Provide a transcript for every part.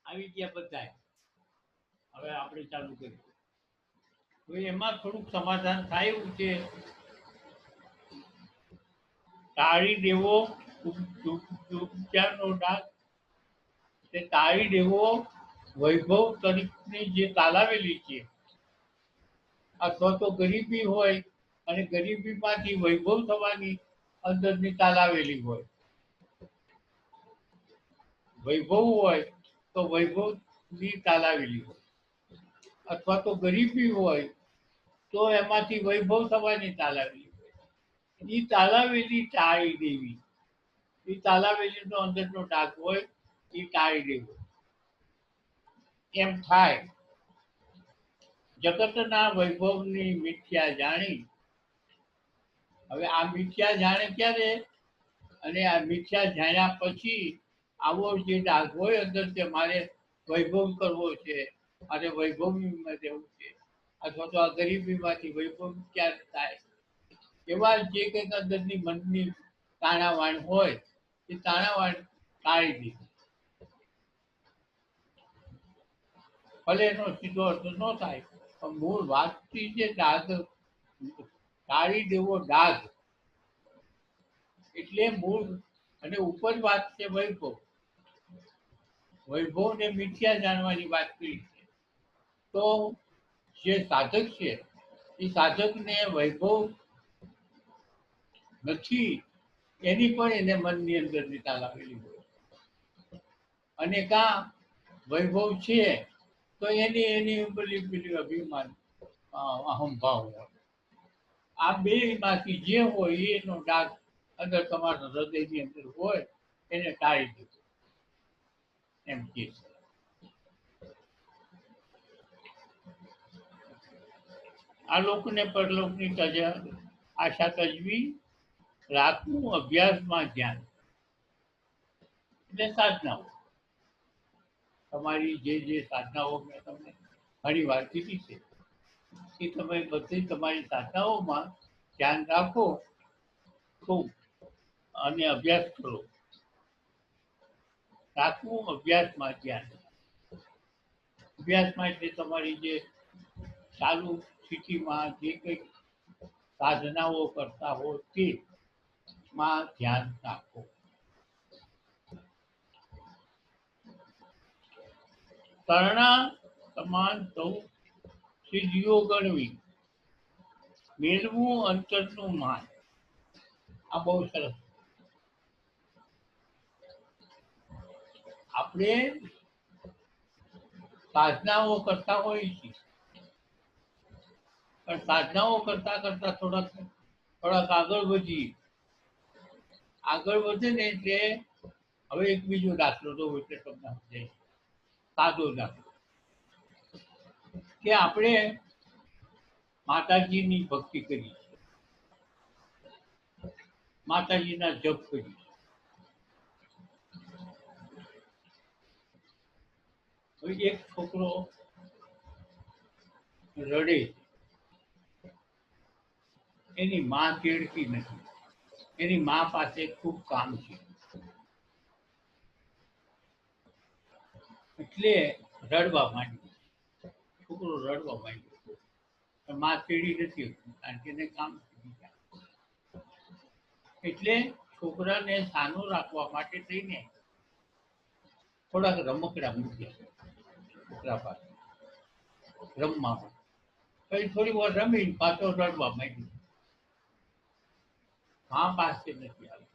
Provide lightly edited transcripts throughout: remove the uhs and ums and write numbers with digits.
આવી ગયા બધા. હવે આપણે ચાલુ કરીએ. હવે એમાં થોડુંક સમાધાન થાય એવું છે. તાળી દેવો ઉપચારનો ડાક, તે તાળી દેવો વૈભવ તરીકેની જે તાલાવેલી છે, અથવા તો ગરીબી હોય અને ગરીબીમાંથી વૈભવ થવાની અંદરની તાલાવેલી હોય. વૈભવ હોય તો વૈભવની તાલાવેલી હોય, અથવા તો ગરીબી હોય તો એમાંથી વૈભવ થવાની તાલાવેલી હોય. એ તાલાવેલી ટાળી દેવી, એ તાલાવેલીનો અંદરનો ડાઘ હોય એ ટાળી દેવો. એમ થાય. જગતના વૈભવની મિથ્યા જાણી. હવે આ મિથ્યા જાણે ક્યારે? અને આ મિથ્યા જાણ્યા પછી આવો જે ડાઘ હોય અંદર કે મારે વૈભવ કરવો છે, મારે વૈભવમાં રહેવું છે, અથવા તો આ ગરીબીમાંથી વૈભવ ક્યારે થાય, એવા જે કંઈક અંદરની મનની તાણાવાણ હોય એ તાણાવાણ ટાળી દીધી. ભલે એનો સીધો અર્થ ન થાય, પણ મૂળ વાતથી જે ડાઘ ટાળી દેવો, ડાઘ એટલે મૂળ અને ઉપર વાત છે વૈભવ. વૈભવને મિથ્યા જાણવાની વાત કરી છે. તો જે સાધક છે એ સાધકને વૈભવ નથી એની પણ એને મનની અંદરની તાલાવેલી હોય, અને કાં વૈભવ છે તો એની પેલી અભિમાન અહંભાવ હોય. આ બે માંથી જે હોય એનો ડાઘ અંદર તમારા હૃદયની અંદર હોય એને ટાળી દીધો એમ કે છે. આ લોકને પરલોકની આશા તજવી, રાતનું અભ્યાસમાં ધ્યાન. એટલે સાધનાઓ, તમારી જે સાધનાઓ મેં તમને ઘણી વાર કીધી છે એ તમે બધી તમારી સાધનાઓમાં ધ્યાન રાખો ખૂબ, અને અભ્યાસ કરો. રાતનું અભ્યાસમાં ધ્યાન. અભ્યાસમાં એટલે તમારી જે ચાલુ સ્થિતિમાં જે કંઈક સાધનાઓ કરતા હો તેમાં ધ્યાન રાખો. કર્ણા સમાન સૌ સિદ્ધિઓ ગણવી, મેળવું અંતરનું માન. આ બહુ સરસ. આપણે સાધનાઓ કરતા હોઈએ છીએ, પણ સાધનાઓ કરતા કરતા થોડાક આગળ વધીએ. આગળ વધે ને એટલે હવે એક બીજો દાખલો દો એટલે તમને સમજાય. સાદો દાખલો કે આપણે માતાજીની ભક્તિ કરી, માતાજીના જપ કરી, એક છોકરો રડે, એની માં તેડતી નથી, એની માં પાસે ખૂબ કામ છે, એટલે રડવા માંડ્યો. છોકરો રડવા માંડ્યો, માં તેડી નથી, કારણ કે એને કામ. એટલે છોકરાને સાનું રાખવા માટે થઈને થોડાક રમકડા મૂક્યા છોકરા પાસે રમવા. પછી થોડી વાર રમીને પાછો રડવા માંડ્યો, માં પાસે નથી આવી.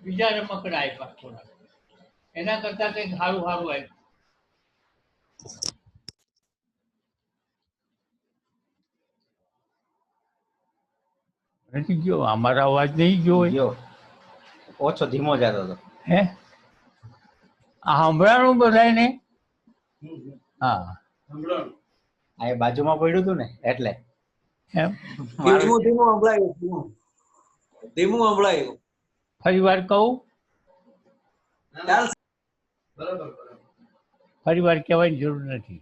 બીજા રમકડા આપ્યા થોડાક, એના કરતા કંઈક સારું આપ્યું. નથી ગયો અમારા અવાજ નહીં ગયો, ઓછો ધીમો જતો હતો. હે આ સંભળાણું બધાને? હા આ બાજુમાં પડ્યું હતું ને એટલે એમ ધીમું સંભળાયું. ફરી વાર કહું? ફરી વાર કહેવાની જરૂર નથી.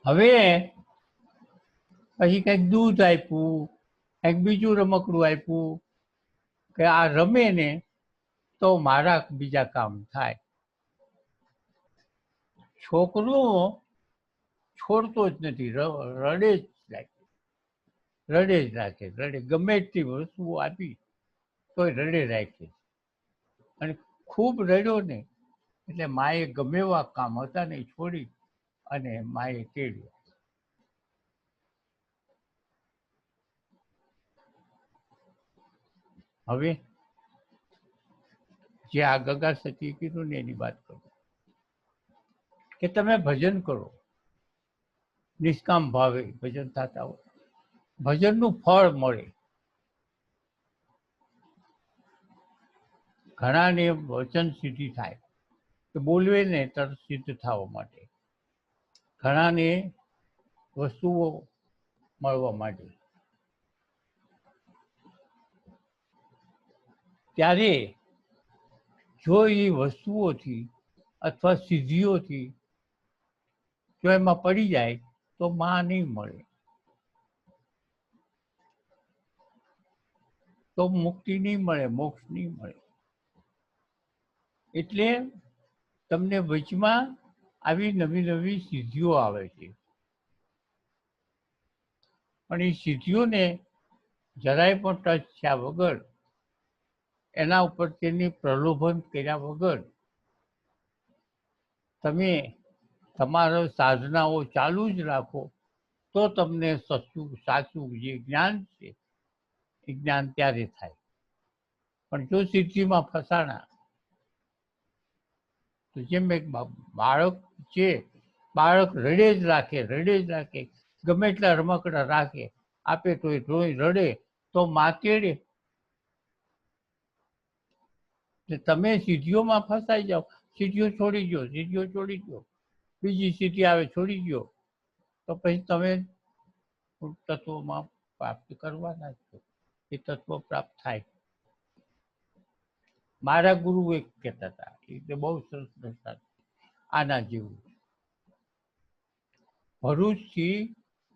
હવે પછી કંઈક દૂધ આપ્યું, કંઈક બીજું રમકડું આપ્યું કે આ રમે ને તો મારા બીજા કામ થાય. છોકરો છોડતો જ નથી, રડે જ રાખે, રડે. ગમે એટલી વસ્તુઓ આપી તોય રડે રાખે. અને ખૂબ રડ્યો ને એટલે માએ ગમે એવા કામ હતા ને છોડી અને માએ તેડ્યો. હવે જે આ ગગા સતીએ કીધું ને એની વાત કરું કે તમે ભજન કરો, નિષ્કામ ભાવે ભજન થતા હોય, ભજનનું ફળ મળે. ઘણાને વચન સિદ્ધિ થાય કે બોલવે ને તરત સિદ્ધ થવા માટે, ઘણાને વસ્તુઓ મળવા માટે. ત્યારે જો એ વસ્તુઓથી અથવા સિદ્ધિઓથી જો એમાં પડી જાય તો માં નહીં મળે, તો મુક્તિ નહીં મળે, મોક્ષ નહીં મળે. એટલે તમને વચમાં આવી નવી નવી સિદ્ધિઓ આવે છે, પણ એ સિદ્ધિઓને જરાય પણ ટચ થયા વગર, એના ઉપર તેની પ્રલોભન કર્યા વગર તમે તમારા સાધનાઓ ચાલુ જ રાખો તો તમને સાચું જે જ્ઞાન છે એ જ્ઞાન ત્યારે થાય. પણ જો સિદ્ધિમાં ફસાણા તો જેમ એક બાળક છે, બાળક રડે જ રાખે, ગમે એટલા રમકડા રાખે, આપે તો એ રડે તો માં તેડે. તમે સિદ્ધિઓમાં ફસાઈ જાઓ, સિદ્ધિઓ છોડી દો, બીજી સિદ્ધિ આવે છોડી દો, તો પછી તમે તત્વમાં પ્રાપ્ત કરવાના છો, એ તત્વ પ્રાપ્ત થાય. મારા ગુરુ એક કહેતા હતા, એટલે બહુ સરસ દર્શાત આના જેવું. ભરૂચથી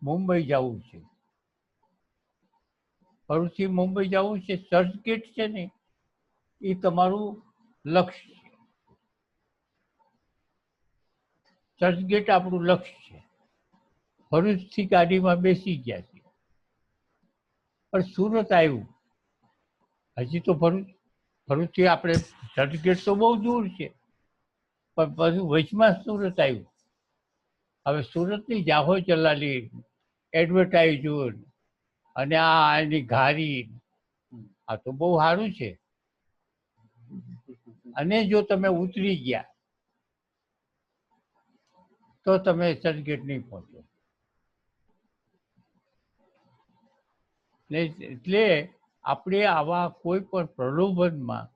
મુંબઈ જવું છે, ભરૂચથી મુંબઈ જવું છે, ચર્ચગેટ છે ને એ તમારું લક્ષ્ય છે, ચર્ચગેટ આપણું લક્ષ્ય છે. ભરૂચથી ગાડીમાં બેસી ગયા છે, પણ સુરત આવ્યું. હજી તો ભરૂચથી આપણે ચર્ચગેટ તો બહુ દૂર છે, પણ બધું વચમાં સુરત આવ્યું. હવે સુરતની જાહો ચલાલી એડવર્ટાઇઝ અને આ એની ઘારી, આ તો બહુ સારું છે. અને જો તમે ઉતરી ગયા તો તમે ચર્ચગેટ નહીં પહોંચો. એટલે આપણે આવા કોઈ પણ પ્રલોભનમાં,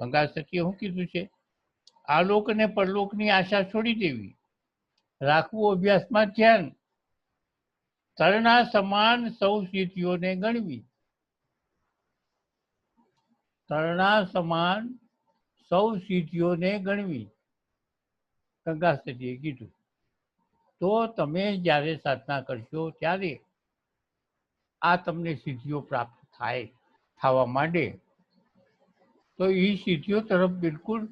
ગંગા સતીએ શું કીધું છે, આ લોક અને પરલોકની આશા છોડી દેવી, રાખવું અભ્યાસમાં ધ્યાન, તરણા સમાન સૌ સિદ્ધિઓને ગણવી. તરણા સમાન સૌ સિદ્ધિઓને ગણવી, ગંગા સતીએ કીધું. તો તમે જ્યારે સાધના કરશો ત્યારે આ તમને સિદ્ધિઓ પ્રાપ્ત થવા માંડે, તો એ સિદ્ધિઓ તરફ બિલકુલ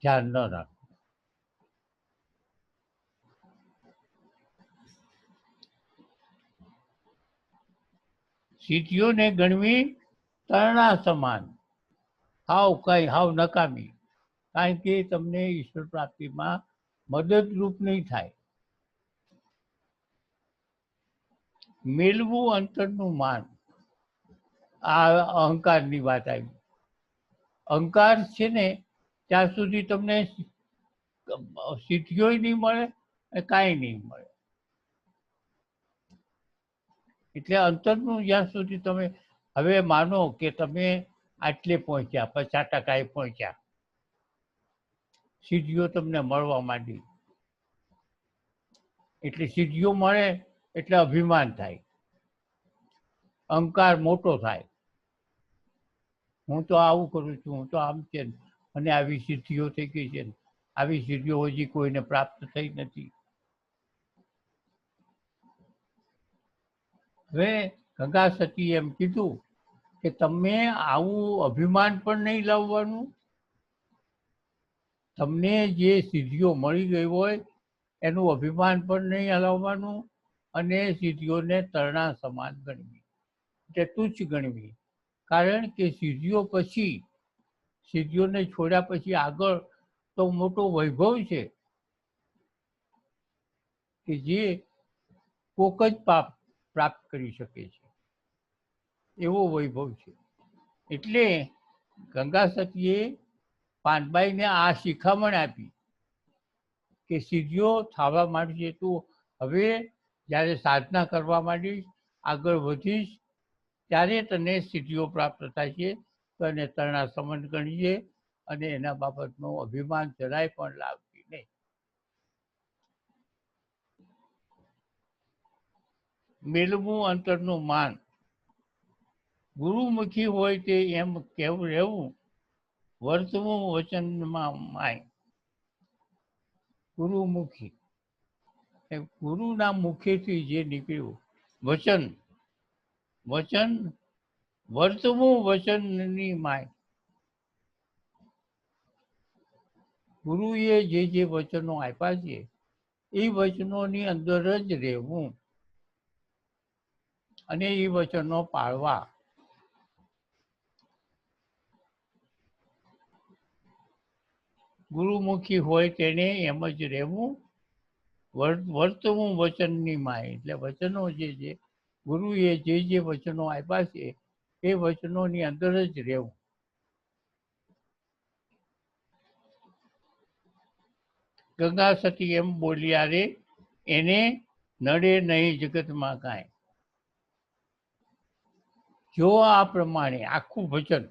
ધ્યાન ન રાખો. સિદ્ધિઓને ગણવી તરણા સમાન, હાવ નકામી, કારણ કે તમને ઈશ્વર પ્રાપ્તિમાં મદદરૂપ નહીં થાય. મેળવું અંતરનું માન, આ અહંકારની વાત આવી. અહંકાર છે ને ત્યાં સુધી તમને સિદ્ધિઓ નહીં મળે, કાંઈ નહીં મળે. એટલે અંતરનું જ્યાં સુધી તમે, હવે માનો કે તમે આટલે પહોંચ્યા, 50% પહોંચ્યા, સિદ્ધિઓ તમને મળવા માંડી. એટલે સિદ્ધિઓ મળે એટલે અભિમાન થાય, અહંકાર મોટો થાય. હું તો આવું કરું છું, હું તો આમ છે, અને આવી સિદ્ધિઓ થઈ ગઈ છે, આવી સિદ્ધિઓ હજી કોઈને પ્રાપ્ત થઈ નથી. હવે ગંગા સતીએ એમ કીધું કે તમે આવું અભિમાન પણ નહીં લાવવાનું, તમને જે સિદ્ધિઓ મળી ગઈ હોય એનું અભિમાન પણ નહીં હલાવવાનું, અને સિદ્ધિઓને તરણા સમાન ગણવી, એટલે તુચ્છ ગણવી. કારણ કે સિદ્ધિઓને છોડ્યા પછી આગળ તો મોટો વૈભવ છે કે જે કોક જ પ્રાપ્ત કરી શકે છે, એવો વૈભવ છે. એટલે ગંગા સતીએ પાનબાઈને આ શિખામણ આપી કે સિદ્ધિઓ થવા માંડશે, તું હવે જ્યારે સાધના કરવા માંડીશ, આગળ વધીશ, ત્યારે તને સિદ્ધિઓ પ્રાપ્ત થાય છે, તો એને તરણા સમન ગણીએ અને એના બાબતનો અભિમાન જરાય પણ લાવતી નહીં. મેલવું અંતરનું માન, ગુરુમુખી હોય તે એમ કેવું રહેવું, વર્તવું વચનમાં માય. ગુરુમુખી, ગુરુના મુખેથી જે નીકળ્યું વચન, વર્તવું વચનની માય. ગુરુએ જે વચનો આપ્યા છે એ વચનોની અંદર જ રહેવું અને એ વચનો પાળવા. ગુરુમુખી હોય તેને એમ જ રહેવું, વર્તવું વચનની માય. એટલે વચનો જે છે, ગુરુએ જે વચનો આપ્યા છે એ વચનોની અંદર જ રહેવું. ગંગા સતી એમ બોલ્યા રે, એને નડે નહીં જગતમાં કાંઈ. જો આ પ્રમાણે આખું વચન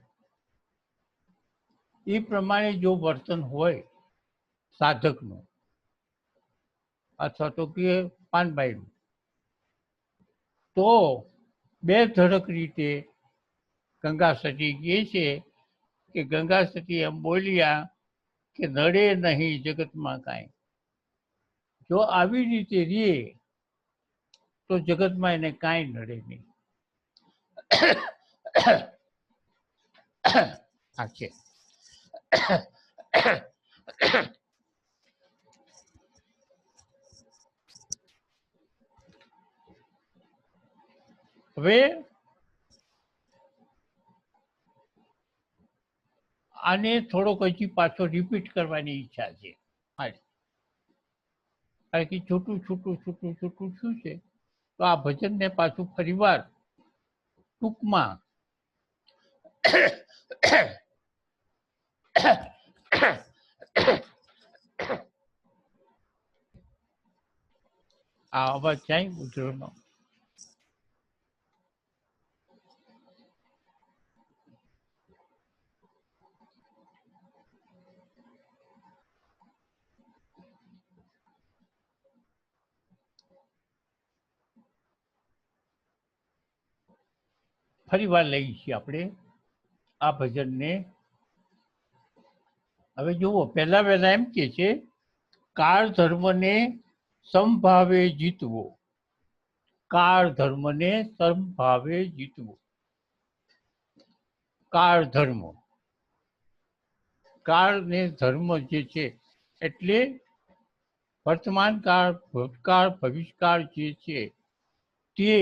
એ પ્રમાણે જો વર્તન હોય સાધકનું અથવા તો કે પાનબાઈનું, તો બે ધડક રીતે ગંગા સતી કહે છે કે ગંગા સતી એમ બોલ્યા કે નડે નહીં જગતમાં કાંઈ. જો આવી રીતે રે તો જગતમાં એને કાંઈ નડે નહીં. આ છે. હવે આને થોડોક હજી પાછો રિપીટ કરવાની ઈચ્છા છે, કારણ કે છૂટું શું છે, તો આ ભજનને પાછું ફરીવાર ટૂંકમાં આ અવાજ જાય ઉધરનો. ફરી વાર લઈએ છીએ આપણે આ ભજનને. હવે જુઓ, પહેલા એમ કે છે, કાળ ધર્મને સમભાવે જીતવો, કાળ ધર્મને સમભાવે જીતવો. કાળ ધર્મ, કાળ ને ધર્મ જે છે એટલે વર્તમાન કાળ, ભૂતકાળ, ભવિષ્યકાળ જે છે તે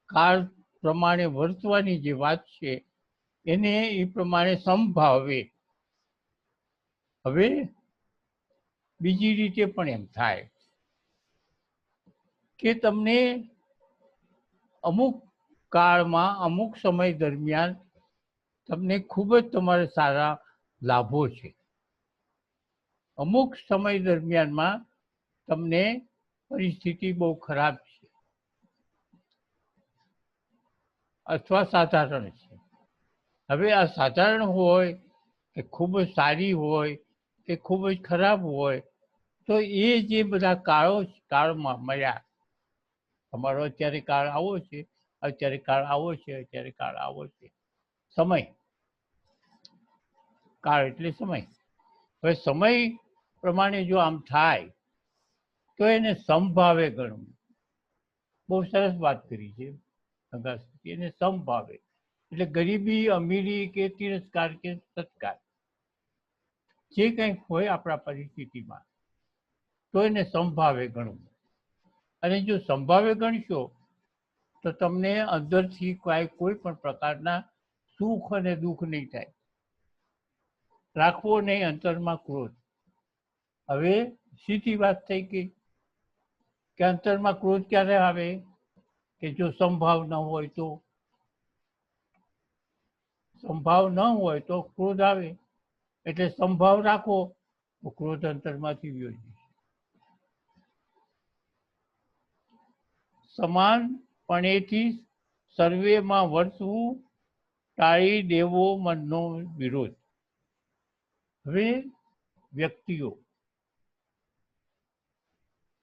કાળ પ્રમાણે વર્તવાની જે વાત છે એને એ પ્રમાણે સમભાવે. હવે બીજી રીતે પણ એમ થાય કે તમને અમુક કાળમાં, અમુક સમય દરમિયાન તમને ખૂબ જ તમારે સારા લાભો છે, અમુક સમય દરમિયાનમાં તમને પરિસ્થિતિ બહુ ખરાબ છે અથવા સાધારણ છે. હવે આ સાધારણ હોય કે ખૂબ જ સારી હોય કે ખૂબ જ ખરાબ હોય, તો એ જે બધા કાળમાં મળ્યા, તમારો અત્યારે કાળ આવો છે, અત્યારે કાળ આવો છે, અત્યારે કાળ આવો છે, સમય, કાળ એટલે સમય. હવે સમય પ્રમાણે જો આમ થાય તો એને સમભાવે ગણવું. બહુ સરસ વાત કરી છે ગંગા સતી, એને સમભાવે. એટલે ગરીબી, અમીરી કે તિરસ્કાર કે સત્કાર જે કંઈક હોય આપણા પરિસ્થિતિમાં, તો એને સંભાવે ગણવું. અને જો સંભાવે ગણશો તો તમને અંદરથી કોઈ પણ પ્રકારના સુખ અને દુઃખ નહીં થાય. રાખવો નહીં અંતરમાં ક્રોધ. હવે સીધી વાત થઈ ગઈ કે અંતરમાં ક્રોધ ક્યારે આવે? કે જો સંભાવ ન હોય તો. સંભાવ ન હોય તો ક્રોધ આવે. એટલે સંભાવ રાખો તો ક્રોધ અંતરમાંથી વયો જશે. સમાનપણેથી સર્વેમાં વર્તવું, ટાળી દેવો મનનો વિરોધ. હવે વ્યક્તિઓ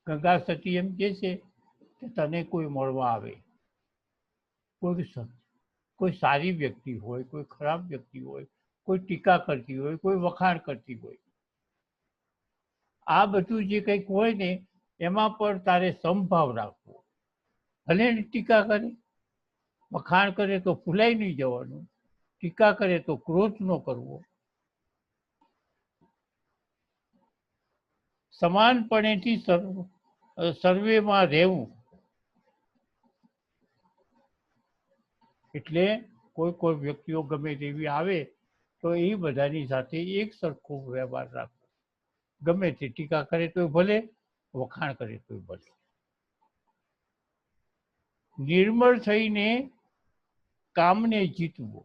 ગંગા સતી એમ કહે છે કે તને કોઈ મળવા આવે, કોઈ સારી વ્યક્તિ હોય, કોઈ ખરાબ વ્યક્તિ હોય, કોઈ ટીકા કરતી હોય, કોઈ વખાણ કરતી હોય, આ બધું જે કંઈક હોય ને એમાં પણ તારે સંભાવ રાખવો. ભલે ટીકા કરે, વખાણ કરે તો ફૂલાઈ નહીં જવાનું, ટીકા કરે તો ક્રોધ ન કરવો. સમાનપણેથી સર્વેમાં રહેવું. એટલે કોઈ વ્યક્તિઓ ગમે તેવી આવે તો એ બધાની સાથે એક સરખો વ્યવહાર રાખવો. ગમે તે ટીકા કરે તો ભલે, વખાણ કરે તો ભલે. નિર્મળ થઈને કામને જીતવો,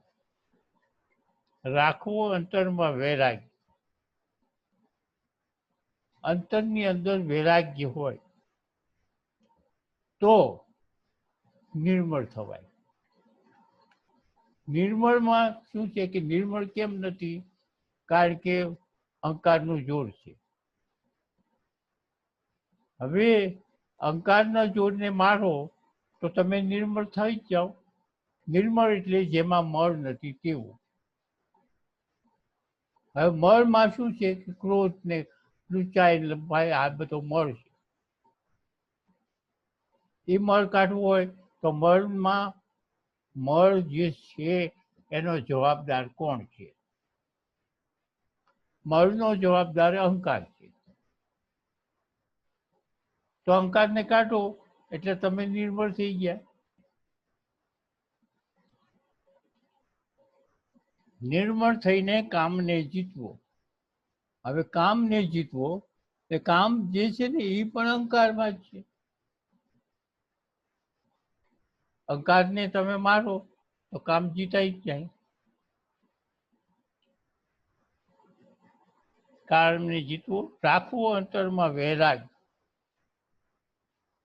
રાખવો અંતરમાં વૈરાગ્ય. અંતરની અંદર વૈરાગ્ય હોય તો નિર્મળ થવાય. નિર્મળમાં શું છે કે નિર્મળ કેમ નથી? કારણ કે અહંકારનું જોર છે. હવે અહંકારના જોરને મારો તો તમે નિર્મળ થઈ જ જાઓ. નિર્મળ એટલે જેમાં મળ નથી તેવું. હવે મળમાં શું છે કે ક્રોધ ને લુચાઈ, ભાઈ આ બધો મળ છે. એ મળ કાઢવું હોય તો મળ જે છે એનો જવાબદાર કોણ છે? મળનો જવાબદાર અહંકાર છે. તો અહંકારને કાઢો એટલે તમે નિર્મળ થઈ ગયા. નિર્મળ થઈને કામને જીતવો. હવે કામને જીતવો એ કામ જે છે ને એ પણ અહંકારમાં જ છે. અહંકારને તમે મારો તો કામ જીતાઈ જ જાય. કામને જીતવો, રાખવો અંતરમાં વૈરાગ્ય.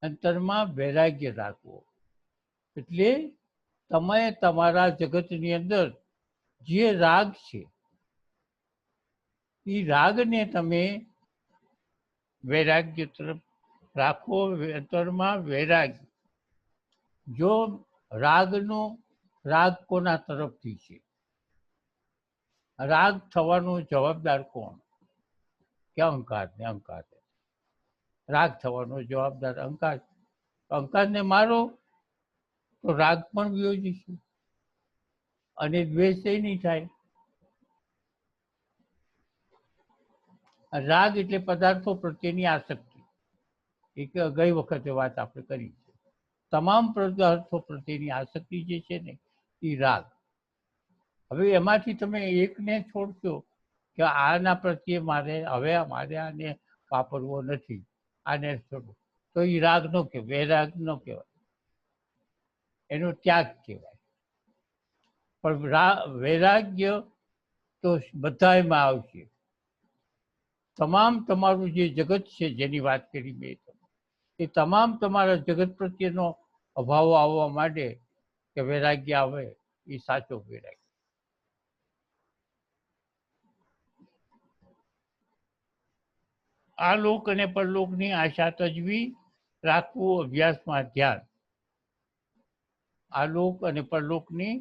અંતરમાં વૈરાગ્ય રાખવો એટલે તમે તમારા જગતની અંદર જે રાગ છે એ રાગને તમે વૈરાગ્ય તરફ રાખો. અંતરમાં વૈરાગ્ય. જો રાગ કોના તરફથી છે? રાગ થવાનો જવાબદાર કોણ? કે અહંકાર ને અહંકાર. રાગ થવાનો જવાબદાર અહંકાર. અહંકારને મારો તો રાગ પણ વયો જશે અને દ્વેષ નહીં થાય. રાગ એટલે પદાર્થો પ્રત્યેની આસક્તિ. એક ગઈ વખતે વાત આપણે કરી છે. તમામ પદાર્થો પ્રત્યેની આસક્તિ જે છે ને એ રાગ. હવે એમાંથી તમે એકને છોડશો કે આના પ્રત્યે મારે આને વાપરવો નથી, આને છોડો, તો એ રાગ ન કહેવાય, વૈરાગ ન કહેવાય, એનો ત્યાગ કહેવાય. પણ વૈરાગ્ય તો બધામાં આવશે. તમામ તમારું જે જગત છે જેની વાત કરી મેં, એ તમામ તમારા જગત પ્રત્યેનો અભાવ આવવા માટે કે વૈરાગ્ય આવે એ સાચો વૈરાગ્ય. આ લોક અને પરલોકની આશા તજવી, રાખવું અભ્યાસમાં ધ્યાન. આ લોક અને પરલોકની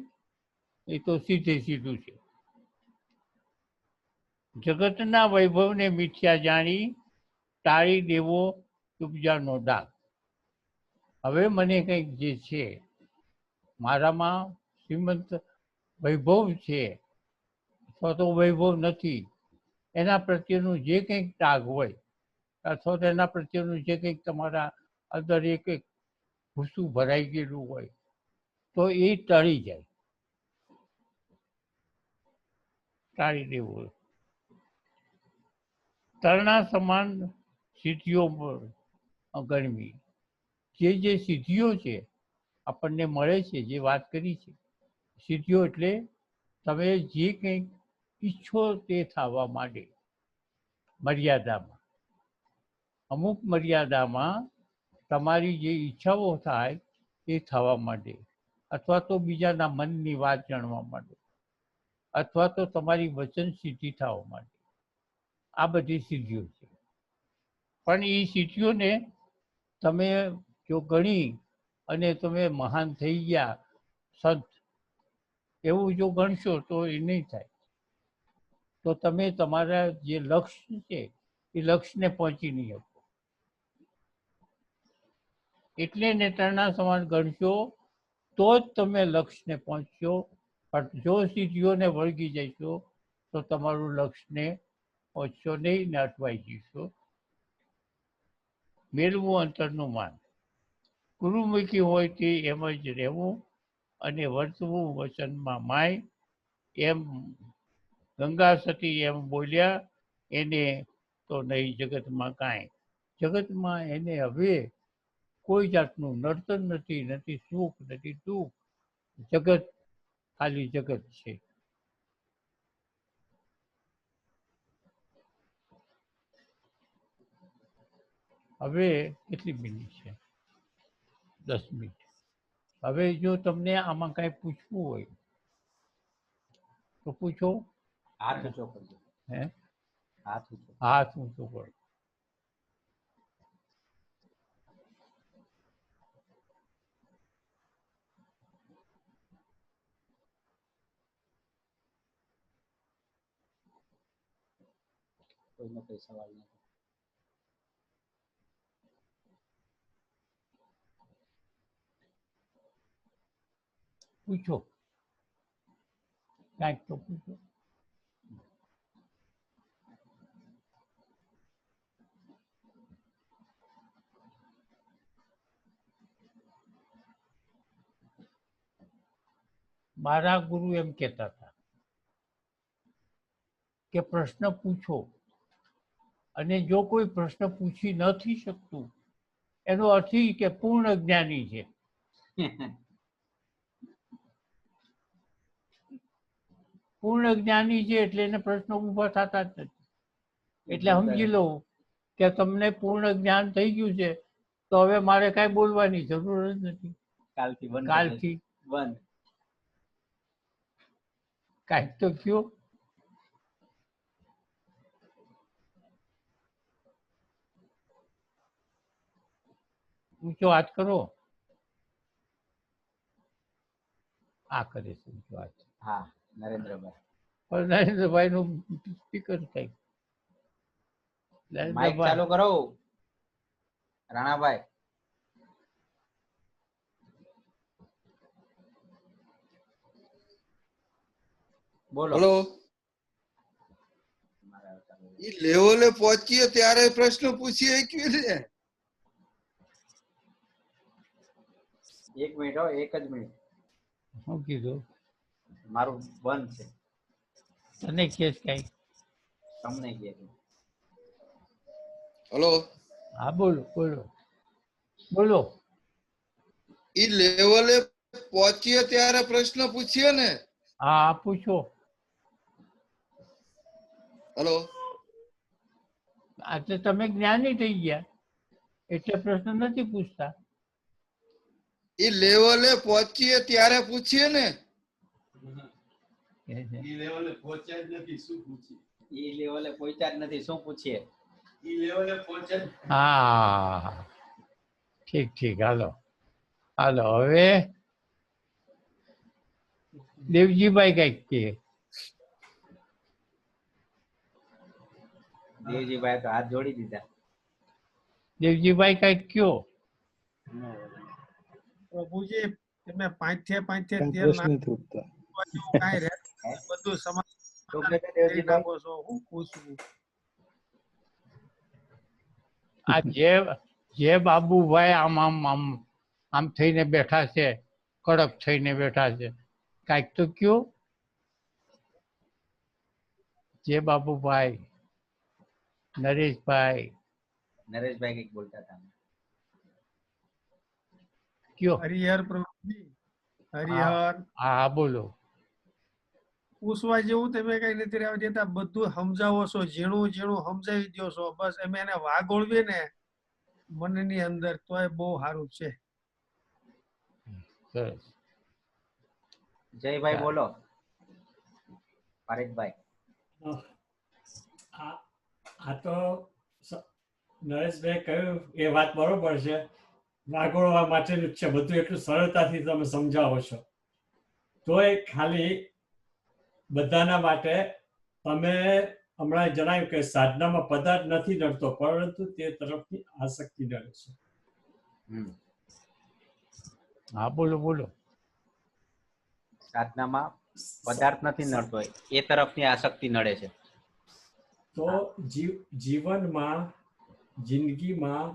એ તો સીધું છે. જગતના વૈભવને મિથ્યા જાણી, ટાળી દેવો ઉપજાનો ડાઘ. હવે મને કંઈક જે છે મારામાં શ્રીમંત વૈભવ છે અથવા તો વૈભવ નથી, એના પ્રત્યેનું જે કંઈક ત્યાગ હોય અથવા તો એના પ્રત્યેનું જે કંઈક તમારા અંદર એક એક ભૂસું ભરાઈ ગયેલું હોય તો એ ટળી જાય, ટાળી દેવું. તરણા સમાન સિદ્ધિઓ ગણવી. જે સિદ્ધિઓ છે આપણને મળે છે, જે વાત કરી છે સિદ્ધિઓ એટલે તમે જે કંઈક ઈચ્છો તે થવા માટે મર્યાદામાં, અમુક મર્યાદામાં તમારી જે ઈચ્છાઓ થાય એ થવા માટે, અથવા તો બીજાના મનની વાત જાણવા માટે, અથવા તો તમારી વચન સિદ્ધિ થવા માટે, આ બધી સિદ્ધિઓ છે. પણ એ સિદ્ધિઓને તમે જો ગણી અને તમે મહાન થઈ ગયા સંત એવું જો ગણશો તો એ નહીં થાય. તો તમે તમારા જે લક્ષ્ય છે એ લક્ષ્યને પહોંચી નહીં શકો. એટલે નેત્રના સમાન ગણશો તો જ તમે લક્ષ્યને પહોંચશો. પણ જો સિદ્ધિઓને વળગી જશો તો તમારું લક્ષ્યને પહોંચશો નહીં ને અટવાઈ જશો. મેળવું અંતરનું માન. ગુરુમુખી હોય તે એમ જ રહેવું અને વર્તવું વચનમાં માય. એમ ગંગા સતી એમ બોલ્યા, એને તો નહીં જગતમાં કાંઈ. જગતમાં એને હવે કોઈ જાતનું નર્તન નથી, નથી સુખ, નથી દુઃખ. જગત ખાલી જગત છે. હવે કેટલી મિનિટ છે? 10 મિનિટ. હવે જો તમને આમાં કાંઈ પૂછવું હોય તો પૂછો. હાથ ઊંચો કરજો. હે? હાથ ઊંચો. હાથ ઊંચો કરો. કોઈનો કોઈ સવાલ નથી. પૂછો, કાંઈક તો પૂછો. મારા ગુરુ એમ કહેતા હતા કે પ્રશ્ન પૂછો, અને જો કોઈ પ્રશ્ન પૂછી નથી શકતું એનો અર્થ એ કે પૂર્ણ જ્ઞાની છે. પૂર્ણ જ્ઞાની છે એટલે એને પ્રશ્નો ઊભા થતા જ નથી. એટલે સમજી લો કે તમને પૂર્ણ જ્ઞાન થઈ ગયું છે તો હવે મારે કાંઈ બોલવાની જરૂર જ નથી. કાલથી બંધ. કાલથી બંધ. કાંઈક તો કયો. ઊંચો હાથ કરો. આ કરે છે ઊંચો હાથ. હા, નરેન્દ્રભાઈ. પણ નરેન્દ્રભાઈ નું સ્પીકર થાય. માઇક ચાલુ કરો રાણાભાઈ. બોલો. હેલો. ઈ લેવલે પહોંચીએ ત્યારે પ્રશ્ન પૂછીએ કેવી રીતે? એક મિનિટ હો, એક જ મિનિટ. શું કીધું? મારું બંધ છે. તને કેસ કઈ? તમને કે. હેલો. હા બોલો બોલો બોલો. ઈ લેવલે પહોંચીએ ત્યારે પ્રશ્ન પૂછીએ ને? હા પૂછો. હેલો. આજે તમે જ્ઞાની થઈ ગયા એટલે પ્રશ્ન નથી પૂછતા. ઈ લેવલે પહોંચીએ ત્યારે પૂછીએ ને? ઈ લેવલે પહોંચ્યા જ નથી શું પૂછીએ? ઈ લેવલે પહોંચ્યા જ નથી શું પૂછીએ? ઈ લેવલે પહોંચ્યા. હા ઠીક ઠીક. હાલો હાલો હવે દેવજીભાઈ કઈક કે. દેવજીભાઈ તો હાથ જોડી દીધા. દેવજીભાઈ કઈક કયો. પ્રભુજી તમે 5 થી 13 જેવું કાંઈ રહેતું નથી. બધું સમાન શું કહે છે કરી દેવજીભાઈ? નાખો છો. હું પૂછવું? આ જે બાબુભાઈ આમ આમ આમ આમ થઈને બેઠા છે, કડક થઈને બેઠા છે, કાંઈક તો કયો. જે બાબુભાઈ, નરેશભાઈ, નરેશભાઈ કંઈક બોલતા હતા. કયો. હરિહર પ્રભુજી, હરિહર હા બોલો. પૂછવા જેવું તમે કઈ નથી રહેવા દેતા. બધું સમજાવો છો, ઝીણું ઝીણું સમજાવી દો છો. બસ અમે એને વાગોળવીએ ને મનની અંદર તોય બહુ સારું છે. સરસ. જયભાઈ બોલો. પારેખભાઈ. આ તો નરેશભાઈ કહ્યું એ વાત બરોબર છે. વાગોળવા માટેનું જ છે બધું. એટલું સરળતાથી તમે સમજાવો છો. તોય ખાલી બધાના માટે તમે હમણાં જણાવ્યું કે સાધનામાં પદાર્થ નથી નડતો, પરંતુ તે તરફની આસક્તિ નડે છે. હા બોલો બોલો. સાધનામાં પદાર્થ નથી નડતો, એ તરફની આસક્તિ નડે છે. તો જીવનમાં, જિંદગીમાં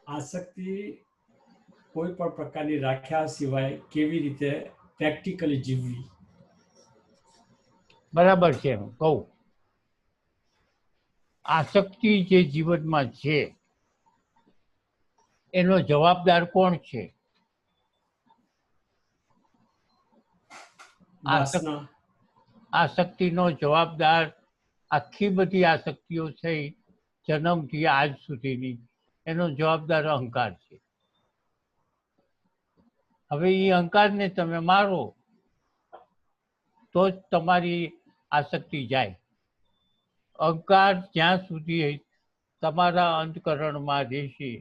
આસક્તિ કોઈ પણ પ્રકારની રાખ્યા સિવાય કેવી રીતે પ્રેક્ટિકલી જીવવી? બરાબર છે. હું કહું, આસક્તિ જે જીવનમાં છે એનો જવાબદાર કોણ છે? વાસના. આસક્તિનો જવાબદાર, આખી બધી આસક્તિઓ થઈ જન્મથી આજ સુધીની, એનો જવાબદાર અહંકાર છે. હવે એ અહંકારને તમે મારો તો જ તમારી આસક્તિ જાય. અહંકાર જ્યાં સુધી તમારા અંતકરણમાં રહેશે,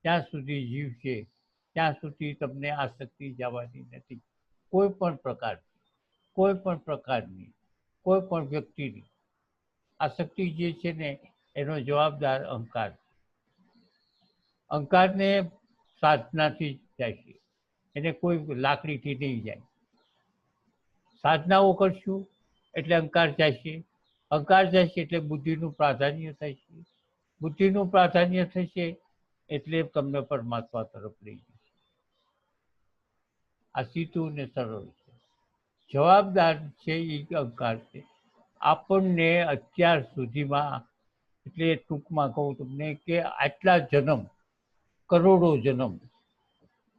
ત્યાં સુધી જીવશે, ત્યાં સુધી તમને આસક્તિ જવાની નથી. કોઈ પણ પ્રકારની કોઈ પણ વ્યક્તિની આસક્તિ જે છે ને એનો જવાબદાર અહંકાર છે. અહંકારને સાધનાથી જ જાય છે, એને કોઈ લાકડીથી નહીં જાય. સાધનાઓ કરશું એટલે અહંકાર જાય છે, અહંકાર જાય છે એટલે બુદ્ધિનું પ્રાધાન્ય થાય છે, બુદ્ધિનું પ્રાધાન્ય થશે એટલે તમને પરમાત્મા તરફ લઈ જશે. આ સીધું ને સરળ છે. જવાબદાર છે એ અહંકાર છે. આપણને અત્યાર સુધીમાં, એટલે ટૂંકમાં કહું તમને કે આટલા જન્મ, કરોડો જન્મ,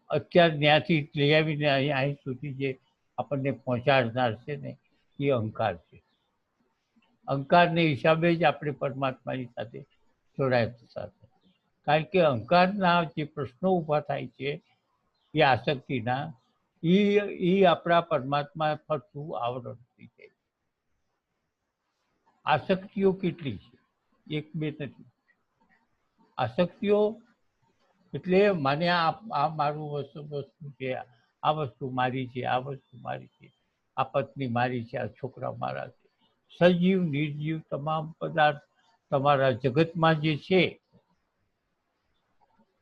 અત્યાર ત્યાંથી લઈ આવીને અહીં સુધી જે આપણને પહોંચાડનાર છે ને એ અહંકાર છે. અહંકારને હિસાબે જ આપણે પરમાત્માની સાથે જોડાયા. કારણ કે અહંકારના જે પ્રશ્નો ઊભા થાય છે એ આસક્તિના, એ આપણા પરમાત્મા ફરતું આવરણ થઈ જાય. આસક્તિઓ કેટલી છે? એક બે નથી. આસક્તિઓ એટલે મને આ મારું વસ્તુ છે, આ વસ્તુ મારી છે, આ વસ્તુ મારી છે, આ પત્ની મારી છે, આ છોકરા મારા છે. સજીવ નિર્જીવ તમામ પદાર્થ તમારા જગતમાં જે છે,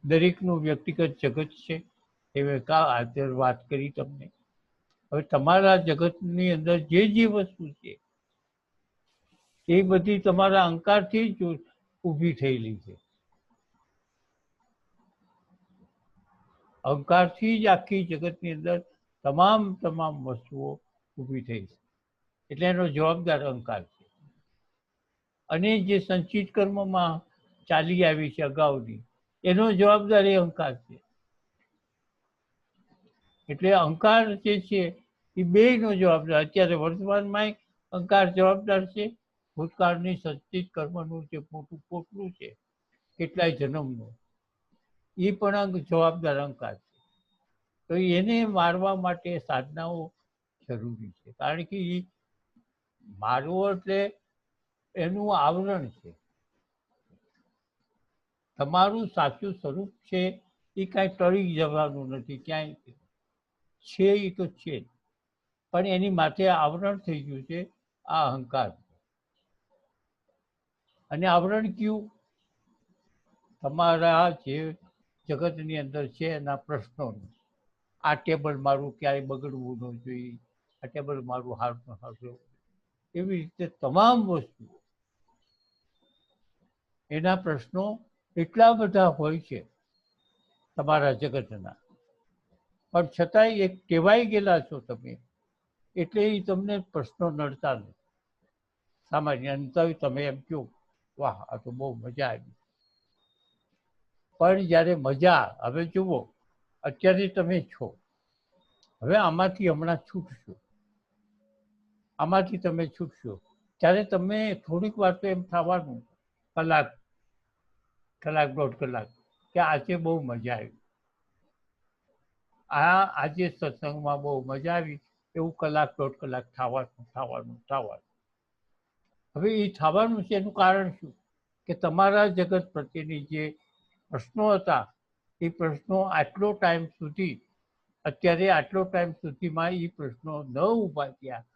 દરેકનું વ્યક્તિગત જગત છે. એ મેં વાત કરી તમને. હવે તમારા જગતની અંદર જે વસ્તુ છે એ બધી તમારા અહંકારથી જ ઊભી થયેલી છે. અહંકારથી જ આખી જગતની અંદર તમામ વસ્તુઓ ઊભી થઈ છે. એટલે એનો જવાબદાર અહંકાર છે. અને જે સંચિત કર્મમાં ચાલી આવી છે અગાઉની, એનો જવાબદાર એ અહંકાર છે. એટલે અહંકાર જે છે એ બેયનો જવાબદાર. અત્યારે વર્તમાનમાં અહંકાર જવાબદાર છે. ભૂતકાળની સંચિત કર્મનું જે મોટું પોટલું છે કેટલાય જન્મનું, એ પણ જવાબદાર અહંકાર છે. તો એને મારવા માટે સાધનાઓ જરૂરી છે. કારણ કે એ મારવો એટલે એનું આવરણ છે. તમારું સાચું સ્વરૂપ છે એ કાંઈ ટળી જવાનું નથી. ક્યાંય છે એ તો છે જ, પણ એની માથે આવરણ થઈ ગયું છે આ અહંકાર. અને આવરણ કયું? તમારા જે જગતની અંદર છે એના પ્રશ્નોનું. આ ટેબલ મારું ક્યાંય બગડવું ન જોઈએ, આ ટેબલ મારું હારું હારું. એવી રીતે તમામ વસ્તુ એના પ્રશ્નો એટલા બધા હોય છે તમારા જગતના, પણ છતાંય એક ટેવાઈ ગયેલા છો તમે એટલે એ તમને પ્રશ્નો નડતા નથી. સામાન્ય અંતર તમે એમ કહો વાહ આ તો બહુ મજા આવી. પણ જ્યારે મજા, હવે જુઓ અત્યારે તમે છો, હવે આમાંથી હમણાં છૂટશો, આમાંથી તમે છૂટશો ત્યારે તમે થોડીક વાર તો એમ થવાનું, કલાક 1.5 કલાક કે આજે બહુ મજા આવી, આજે સત્સંગમાં બહુ મજા આવી, એવું 1.5 કલાક થવાનું. હવે એ થવાનું છે એનું કારણ શું? કે તમારા જગત પ્રત્યેની જે પ્રશ્નો હતા એ પ્રશ્નો આટલો ટાઈમ સુધી, અત્યારે આટલો ટાઈમ સુધીમાં એ પ્રશ્નો ન ઊભા થયા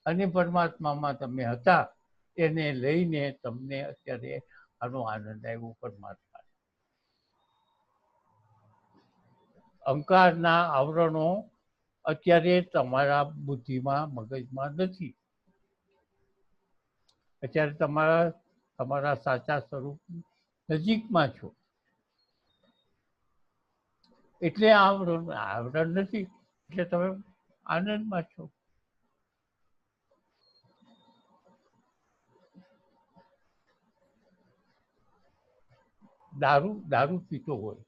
અને પરમાત્મામાં તમે હતા, એને લઈને તમને અત્યારે આનો આનંદ આવ્યો. પરમાત્મા અહંકારના આવરણો અત્યારે તમારા બુદ્ધિમાં, મગજમાં નથી. અત્યારે તમારા સાચા સ્વરૂપ નજીકમાં છો, એટલે આવરણ નથી, એટલે તમે આનંદમાં છો. દારૂ પીતો હોય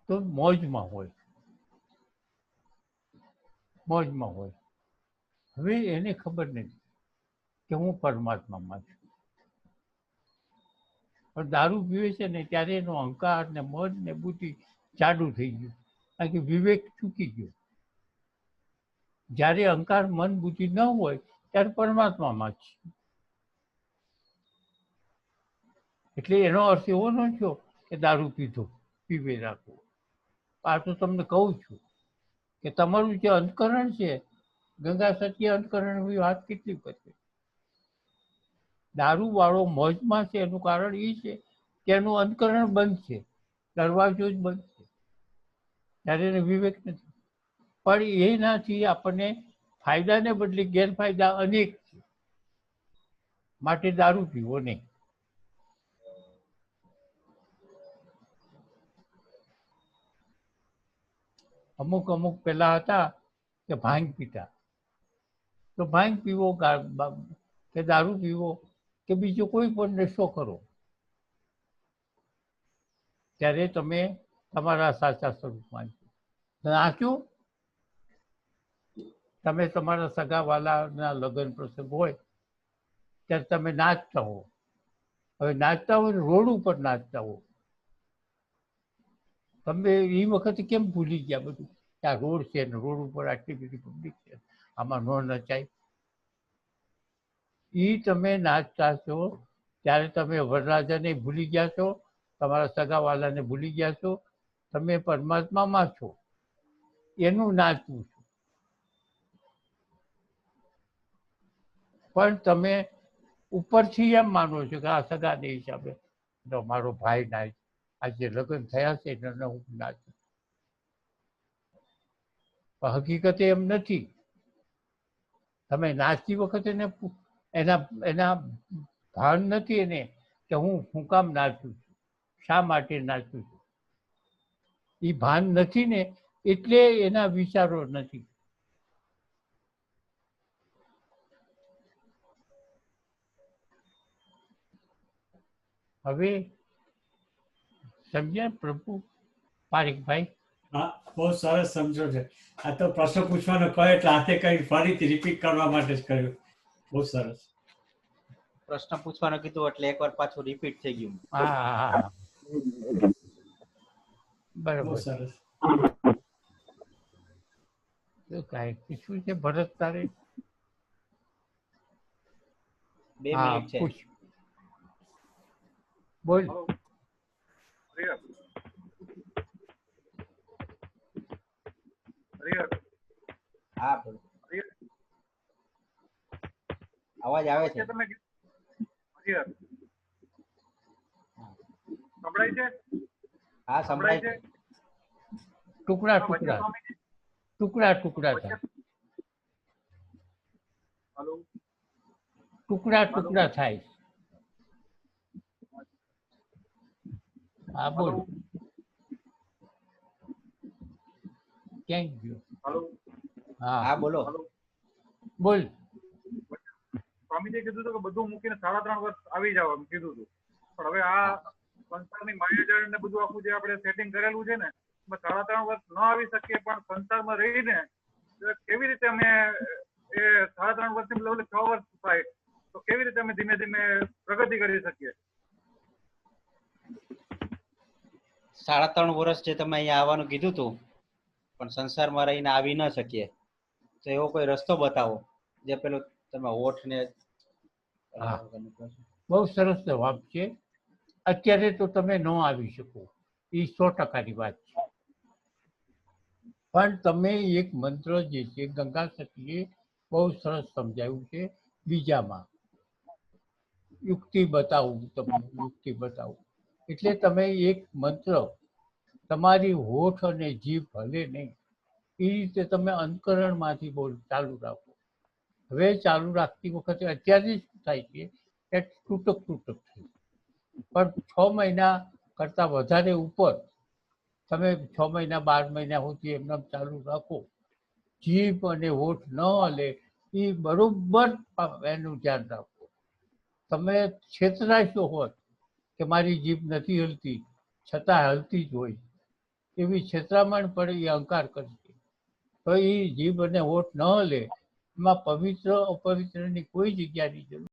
તો મોજમાં હોય. હવે એને ખબર નથી કે હું પરમાત્મામાં છું. પણ દારૂ પીવે છે ને ત્યારે એનો અહંકાર ને મન ને બુદ્ધિ જાડું થઈ ગયું, કારણ કે વિવેક ચૂકી ગયો. જ્યારે અહંકાર મન બુદ્ધિ ન હોય ત્યારે પરમાત્મામાં જ. એટલે એનો અર્થ એવો ન થયો કે દારૂ પીવે રાખવો. આ તો તમને કહું છું કે તમારું જે અંતકરણ છે, ગંગા સત્ય અંતકરણ વાત કેટલી કરશે. દારૂ વાળો મોજમાં છે એનું કારણ એ છે કે એનું અંતકરણ બંધ છે, દરવાજો જ બંધ છે, ત્યારે એને વિવેક નથી. પણ એનાથી આપણને ફાયદાને બદલે ગેરફાયદા અનેક છે, માટે દારૂ પીવો નહીં. અમુક પેલા હતા કે ભાંગ પીતા, તો ભાંગ પીવો કે દારૂ પીવો કે બીજો કોઈ પણ નશો કરો, ત્યારે તમે તમારા સાચા સ્વરૂપમાં નાચો. તમે તમારા સગાવાલાના લગ્ન પ્રસંગ હોય ત્યારે તમે નાચતા હો. હવે નાચતા હોય રોડ ઉપર નાચતા હો, તમે એ વખતે કેમ ભૂલી ગયા બધું કે આ રોડ છે ને રોડ ઉપર આટલી બધી પબ્લિક છે, આમાં ન નચાય. એ તમે નાચતા છો ત્યારે તમે વરરાજાને ભૂલી ગયા છો, તમારા સગાવાલાને ભૂલી ગયા છો, તમે પરમાત્મામાં છો, એનું નાચવું છે. પણ તમે ઉપરથી એમ માનો છો કે આ સગાને હિસાબે તો મારો ભાઈ નાચ, આજે લગ્ન થયા છે એને હું નાચું. હકીકતે એમ નથી. તમે નાચતી વખતે એના ભાન નથી એને કે હું કામ નાચું છું, શા માટે નાચું છું. એ ભાન નથી ને એટલે એના વિચારો નથી. હવે સમજ્યા પ્રભુ પારેખભાઈ? હા, બહુ સરસ સમજો છે. આ તો પ્રશ્ન પૂછવાનો કહે એટલે હાથે કઈ ફરીથી રિપીટ કરવા માટે જ કર્યું. બહુ સરસ. પ્રશ્ન પૂછવાનું કીધું એટલે એકવાર પાછું રિપીટ થઈ ગયું. હા, બરાબર. બહુ સરસ. કાંઈ પૂછવું છે ભરત તારે? 2 મિનિટ છે. પૂછ, બોલ. હા, બોલો. અવાજ આવે છે? હા, સંભળાય છે. ટુકડા ટુકડા. ટુકડા ટુકડા થાય, ટુકડા ટુકડા થાય. હા બોલ, ક્યાં ગયો? હા હા બોલો. બોલ. સ્વામીજીએ કીધું હતું કે બધું મૂકીને 3.5 વર્ષ આવી જાવ એમ કીધું હતું, પણ હવે આ સંસારની માયાજાળ ને બધું આખું જે આપણે સેટિંગ કરેલું છે ને એમાં 3.5 વર્ષ ન આવી શકીએ, પણ સંસારમાં રહીને કેવી રીતે અમે એ 3.5 વર્ષની બદલે 6 વર્ષ થાય તો કેવી રીતે અમે ધીમે ધીમે પ્રગતિ કરી શકીએ? 3.5 વર્ષ જે તમે અહીંયા આવવાનું કીધું હતું પણ સંસારમાં રહીને આવી ન શકીએ, તો એવો કોઈ રસ્તો બતાવો જે પેલો તમે હોઠ ને હા. બહુ સરસ જવાબ છે. અત્યારે તો તમે ન આવી શકો, એ 100%ની વાત છે, પણ તમે એક મંત્ર જે છે ગંગા સતીએ બહુ સરસ સમજાવ્યું છે. બીજામાં યુક્તિ બતાવું, તમને યુક્તિ બતાવું એટલે તમે એક મંત્ર તમારી હોઠ અને જીભ હલે નહીં એ રીતે તમે અંતકરણમાંથી બોલ ચાલુ રાખો. હવે ચાલુ રાખતી વખતે અત્યારે શું થાય છે કે તૂટક તૂટક થાય, પણ 6 મહિના કરતાં વધારે ઉપર તમે 6 મહિના 12 મહિના સુધી એમને ચાલુ રાખો, જીભ અને હોઠ ન હલે એ બરોબર એનું ધ્યાન રાખો. તમે છેતરાશો હોત કે મારી જીભ નથી હલતી છતાં હલતી જ હોય, એવી છેતરામણ પડે એ અહંકાર કરશે. તો એ જીભ અને હોઠ ન હલે એમાં પવિત્ર અપવિત્રની કોઈ જગ્યાની જરૂર